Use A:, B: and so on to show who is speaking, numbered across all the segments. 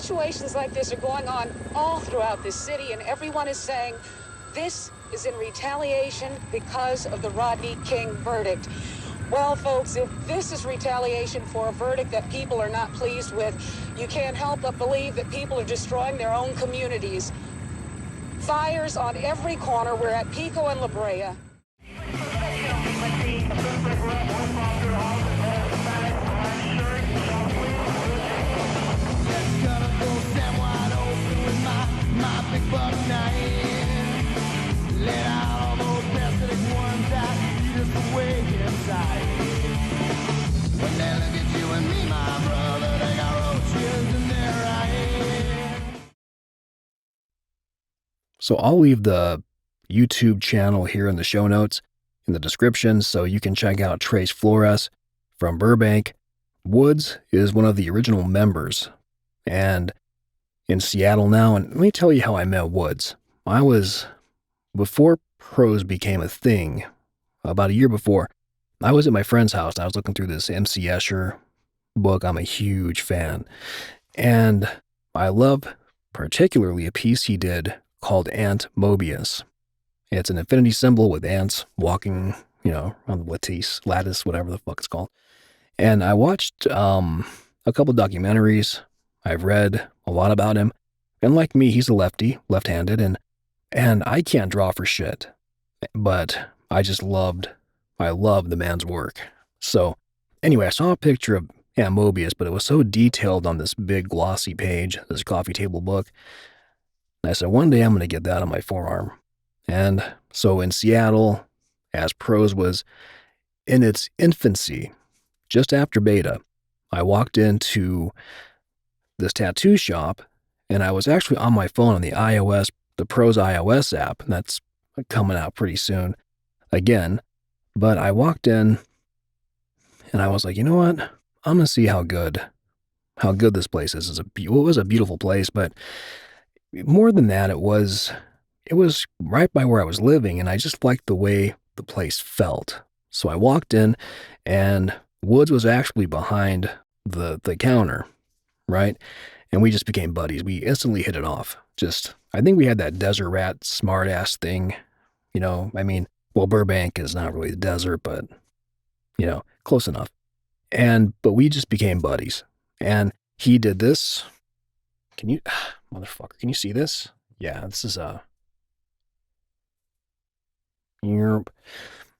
A: situations like this are going on all throughout this city, and everyone is saying this is in retaliation because of the Rodney King verdict. Well, folks, if this is retaliation for a verdict that people are not pleased with, you can't help but believe that people are destroying their own communities. Fires on every corner. We're at Pico and La Brea.
B: Let out all those pathetic ones that eat us away inside. When they look at you and me, my brother, they got roaches in their eyes.
C: So I'll leave the YouTube channel here in the show notes, in the description, so you can check out Trace Flores from Burbank. Woods is one of the original members, and in Seattle now. And let me tell you how I met Woods. Before prose became a thing, about a year before, I was at my friend's house. I was looking through this M.C. Escher book. I'm a huge fan. And I love particularly a piece he did called Ant Mobius. It's an infinity symbol with ants walking, on the lattice, whatever the fuck it's called. And I watched a couple documentaries. I've read a lot about him. And like me, he's a lefty, left-handed, and I can't draw for shit. But I love the man's work. So anyway, I saw a picture of Ant Mobius, but it was so detailed on this big glossy page, this coffee table book. And I said, one day I'm going to get that on my forearm. And so in Seattle, as prose was in its infancy, just after beta, I walked into this tattoo shop, and I was actually on my phone on the Prose iOS app, and that's coming out pretty soon again. But I walked in, and I was like, you know what? I'm going to see how good this place is. It was a beautiful place, but more than that, it was right by where I was living, and I just liked the way the place felt. So I walked in, and Woods was actually behind the counter, right? And we just became buddies. We instantly hit it off. I think we had that desert rat smart ass thing, Burbank is not really the desert, but, close enough. But we just became buddies. And he did this. Motherfucker, can you see this? Yeah, this is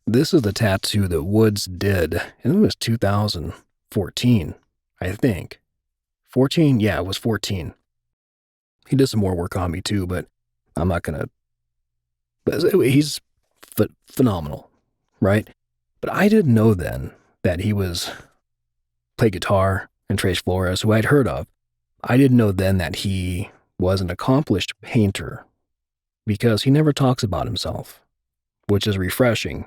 C: this is the tattoo that Woods did, and it was 2014, I think. 14? Yeah, it was 14. He did some more work on me too, but I'm not gonna. But he's phenomenal, right? But I didn't know then that he played guitar and Trace Flores, who I'd heard of. I didn't know then that he was an accomplished painter, because he never talks about himself, which is refreshing.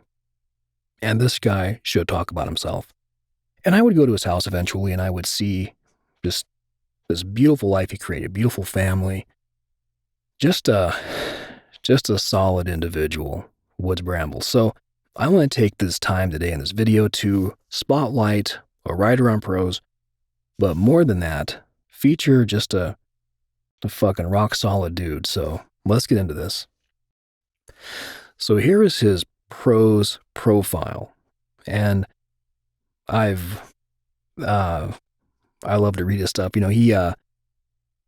C: And this guy should talk about himself. And I would go to his house eventually, and I would see just this beautiful life he created, beautiful family, just a solid individual, Woods Bramble. So I want to take this time today in this video to spotlight a writer on prose, but more than that, feature just a fucking rock solid dude. So let's get into this. So here is his prose profile, and I love to read his stuff.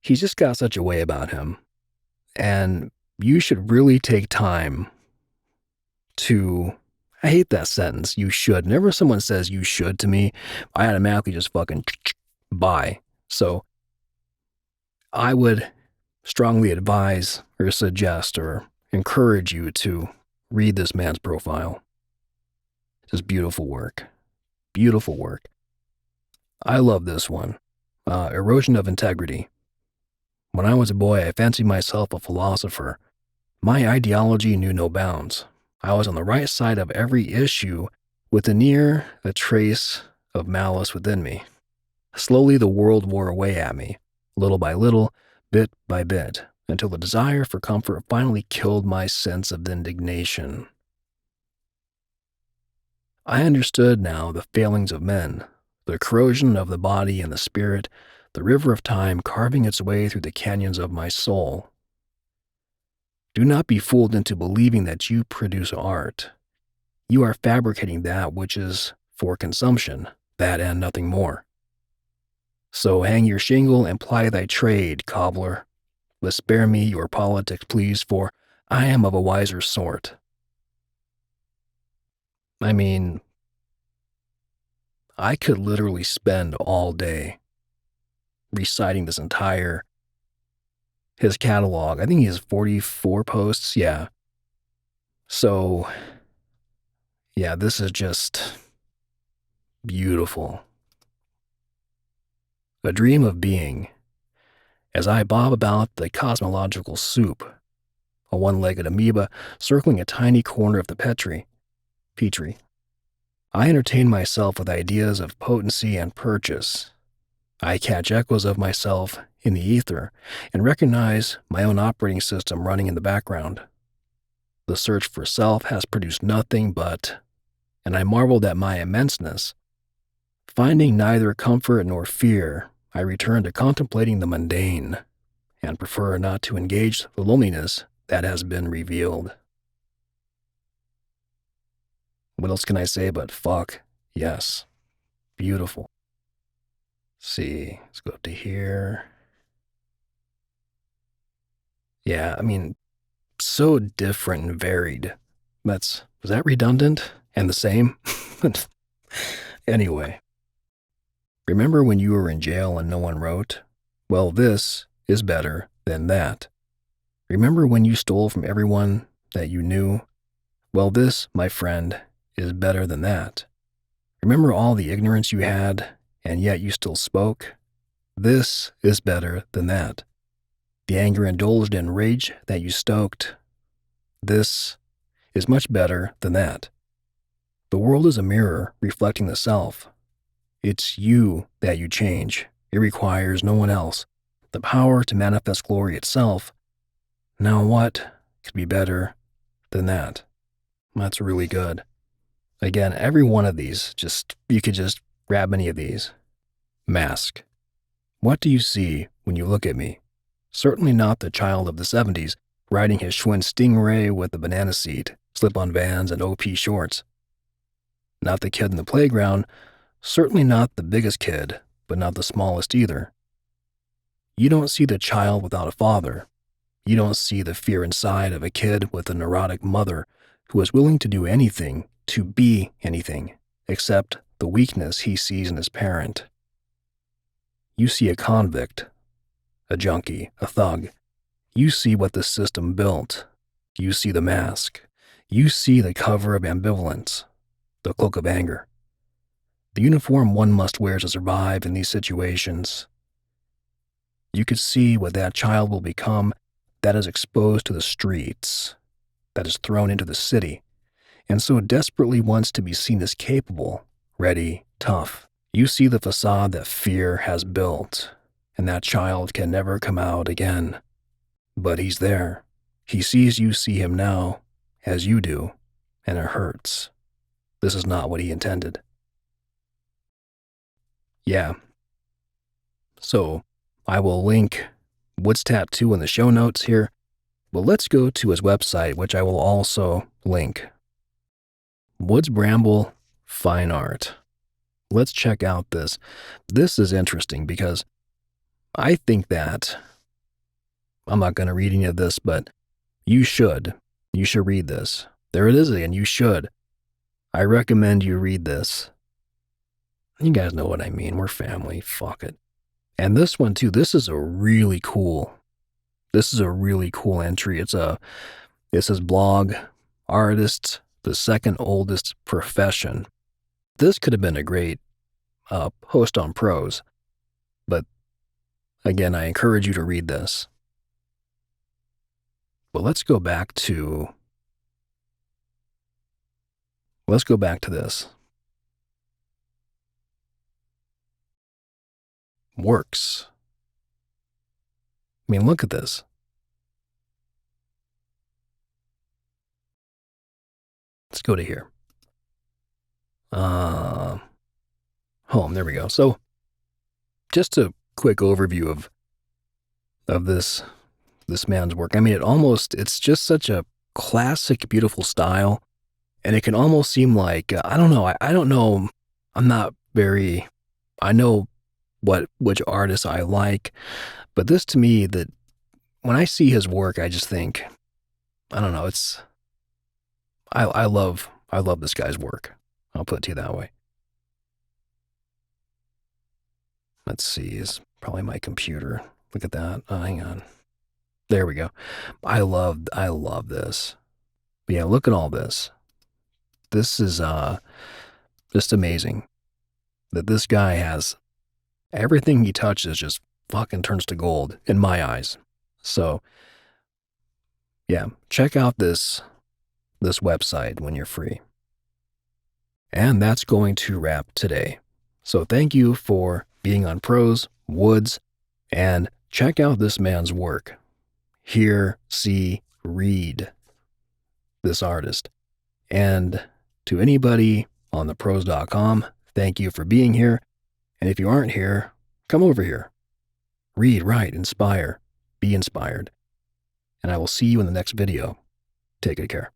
C: He's just got such a way about him, and you should really take time to. I hate that sentence. You should. Whenever someone says you should to me, I automatically just fucking buy. So I would strongly advise or suggest or encourage you to read this man's profile. Just beautiful work. Beautiful work. I love this one. Erosion of integrity. When I was a boy, I fancied myself a philosopher. My ideology knew no bounds. I was on the right side of every issue with a trace of malice within me. Slowly the world wore away at me, little by little, bit by bit, until the desire for comfort finally killed my sense of indignation. I understood now the failings of men, the corrosion of the body and the spirit, the river of time carving its way through the canyons of my soul. Do not be fooled into believing that you produce art. You are fabricating that which is for consumption, that and nothing more. So hang your shingle and ply thy trade, cobbler. But spare me your politics, please, for I am of a wiser sort. I mean, I could literally spend all day reciting his catalog. I think he has 44 posts, yeah. So, yeah, this is just beautiful. A dream of being, as I bob about the cosmological soup, a one-legged amoeba circling a tiny corner of the petri. I entertain myself with ideas of potency and purchase. I catch echoes of myself in the ether and recognize my own operating system running in the background. The search for self has produced nothing but, and I marveled at my immenseness. Finding neither comfort nor fear, I return to contemplating the mundane and prefer not to engage the loneliness that has been revealed. What else can I say but fuck? Yes. Beautiful. See, let's go up to here. Yeah, I mean, so different and varied. Was that redundant and the same? Anyway, remember when you were in jail and no one wrote? Well, this is better than that. Remember when you stole from everyone that you knew? Well, this, my friend, is better than that. Remember all the ignorance you had, and yet you still spoke? This is better than that. The anger indulged in rage that you stoked? This is much better than that. The world is a mirror reflecting the self. It's you that you change. It requires no one else. The power to manifest glory itself. Now what could be better than that? That's really good. Again, every one of these, you could just grab any of these. Mask. What do you see when you look at me? Certainly not the child of the 70s, riding his Schwinn Stingray with a banana seat, slip-on Vans, and OP shorts. Not the kid in the playground, certainly not the biggest kid, but not the smallest either. You don't see the child without a father. You don't see the fear inside of a kid with a neurotic mother who is willing to do anything, to be anything, except the weakness he sees in his parent. You see a convict, a junkie, a thug. You see what the system built. You see the mask. You see the cover of ambivalence, the cloak of anger. The uniform one must wear to survive in these situations. You could see what that child will become that is exposed to the streets, that is thrown into the city, and so desperately wants to be seen as capable, ready, tough. You see the facade that fear has built, and that child can never come out again. But he's there. He sees you see him now, as you do, and it hurts. This is not what he intended. Yeah. So, I will link Wood's tattoo in the show notes here, but let's go to his website, which I will also link. Wood's Bramble Fine Art. Let's check out this. This is interesting because I think that, I'm not going to read any of this, but you should. You should read this. There it is again, you should. I recommend you read this. You guys know what I mean. We're family. Fuck it. And this one too, this is a really cool entry. It says blog, artists, the second oldest profession. This could have been a great post on prose, but again, I encourage you to read this. But let's go back to this. Works. I mean, look at this. Let's go to here. Home, there we go. So, just to quick overview of this man's work. I mean, it's just such a classic, beautiful style, and it can almost seem like, I don't know, I don't know, I'm not very, I know which artists I like, but this to me, that when I see his work, I just think, I don't know, I love this guy's work. I'll put it to you that way. Let's see, it's probably my computer. Look at that. Hang on. There we go. I love this. But yeah, look at all this. This is just amazing that this guy has everything he touches just fucking turns to gold in my eyes. So yeah, check out this website when you're free. And that's going to wrap today. So thank you for being on Prose, Woods, and check out this man's work. Hear, see, read this artist. And to anybody on the prose.com, thank you for being here. And if you aren't here, come over here. Read, write, inspire, be inspired. And I will see you in the next video. Take good care.